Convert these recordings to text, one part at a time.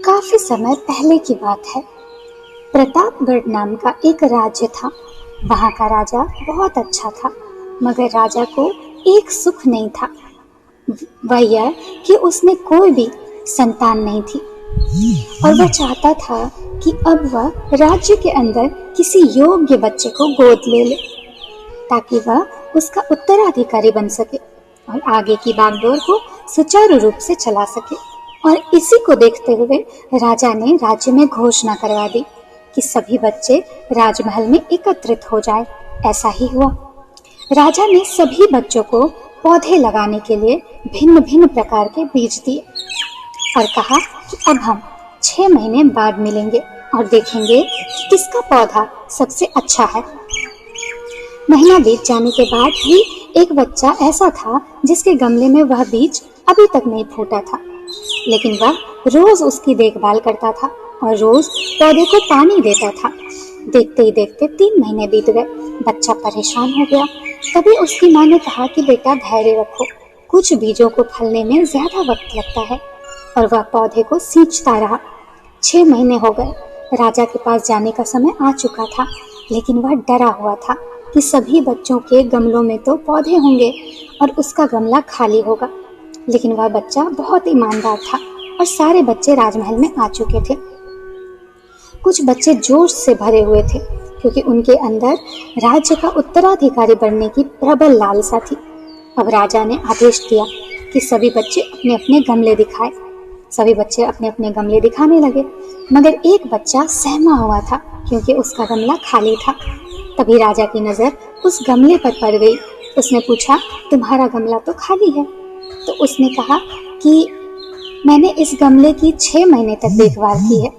काफी समय पहले की बात है। प्रतापगढ़ नाम का एक राज्य था। वहां का राजा बहुत अच्छा था, मगर राजा को एक सुख नहीं था। वह यह कि उसमें कोई भी संतान नहीं थी और वह चाहता था कि अब वह राज्य के अंदर किसी योग्य बच्चे को गोद ले ले, ताकि वह उसका उत्तराधिकारी बन सके और आगे की बागडोर को सुचारू रूप से चला सके। और इसी को देखते हुए राजा ने राज्य में घोषणा करवा दी कि सभी बच्चे राजमहल में एकत्रित हो जाएं। ऐसा ही हुआ। राजा ने सभी बच्चों को पौधे लगाने के लिए भिन्न भिन्न प्रकार के बीज दिए और कहा कि अब हम 6 महीने बाद मिलेंगे और देखेंगे कि किसका पौधा सबसे अच्छा है। महीना बीत जाने के बाद भी एक बच्चा ऐसा था जिसके गमले में वह बीज अभी तक नहीं फूटा था, लेकिन वह रोज उसकी देखभाल करता था और रोज पौधे को पानी देता था। देखते ही देखते 3 महीने बीत गए। बच्चा परेशान हो गया। तभी उसकी माँ ने कहा कि बेटा धैर्य रखो, कुछ बीजों को फलने में ज्यादा वक्त लगता है। और वह पौधे को सींचता रहा। 6 महीने हो गए। राजा के पास जाने का समय आ चुका था, लेकिन वह डरा हुआ था कि सभी बच्चों के गमलों में तो पौधे होंगे और उसका गमला खाली होगा। लेकिन वह बच्चा बहुत ईमानदार था और सारे बच्चे राजमहल में आ चुके थे। कुछ बच्चे जोश से भरे हुए थे क्योंकि उनके अंदर राज्य का उत्तराधिकारी बनने की प्रबल लालसा थी। अब राजा ने आदेश दिया कि सभी बच्चे अपने अपने गमले दिखाएं। सभी बच्चे अपने अपने गमले दिखाने लगे, मगर एक बच्चा सहमा हुआ था क्योंकि उसका गमला खाली था। तभी राजा की नजर उस गमले पर पड़ गई। उसने पूछा, तुम्हारा गमला तो खाली है। तो उसने कहा कि मैंने इस गमले की 6 महीने तक देखभाल की है।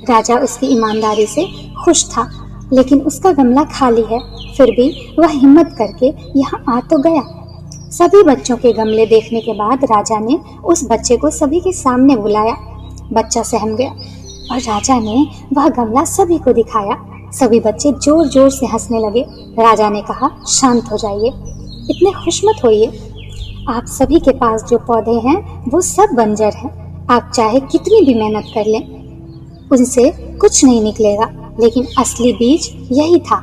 राजा उसकी ईमानदारी से खुश था, लेकिन उसका गमला खाली है, फिर भी वह हिम्मत करके यहाँ आ तो गया। सभी बच्चों के गमले देखने के बाद राजा ने उस बच्चे को सभी के सामने बुलाया। बच्चा सहम गया और राजा ने वह गमला सभी को दिखाया। सभी बच्चे जोर जोर से हंसने लगे। राजा ने कहा, शांत हो जाइए, इतने खुश मत होइए। आप सभी के पास जो पौधे हैं वो सब बंजर हैं। आप चाहे कितनी भी मेहनत कर लें, उनसे कुछ नहीं निकलेगा, लेकिन असली बीज यही था।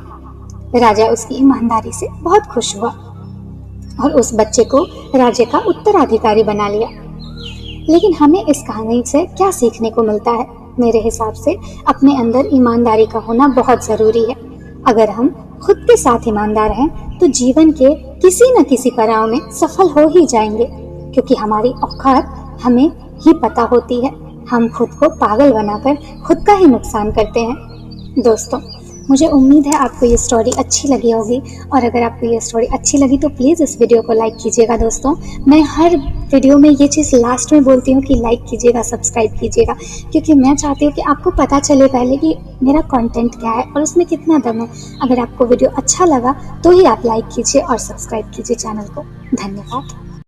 राजा उसकी ईमानदारी से बहुत खुश हुआ और उस बच्चे को राज्य का उत्तराधिकारी बना लिया। लेकिन हमें इस कहानी से क्या सीखने को मिलता है? मेरे हिसाब से अपने अंदर ईमानदारी का होना बहुत जरूरी है। अगर हम खुद के साथ ईमानदार हैं तो जीवन के किसी न किसी पड़ाव में सफल हो ही जाएंगे, क्योंकि हमारी औकात हमें ही पता होती है। हम खुद को पागल बनाकर खुद का ही नुकसान करते हैं। दोस्तों, मुझे उम्मीद है आपको ये स्टोरी अच्छी लगी होगी, और अगर आपको ये स्टोरी अच्छी लगी तो प्लीज़ इस वीडियो को लाइक कीजिएगा। दोस्तों, मैं हर वीडियो में ये चीज़ लास्ट में बोलती हूँ कि लाइक कीजिएगा, सब्सक्राइब कीजिएगा, क्योंकि मैं चाहती हूँ कि आपको पता चले पहले कि मेरा कंटेंट क्या है और उसमें कितना दम है। अगर आपको वीडियो अच्छा लगा तो ही आप लाइक कीजिए और सब्सक्राइब कीजिए चैनल को। धन्यवाद।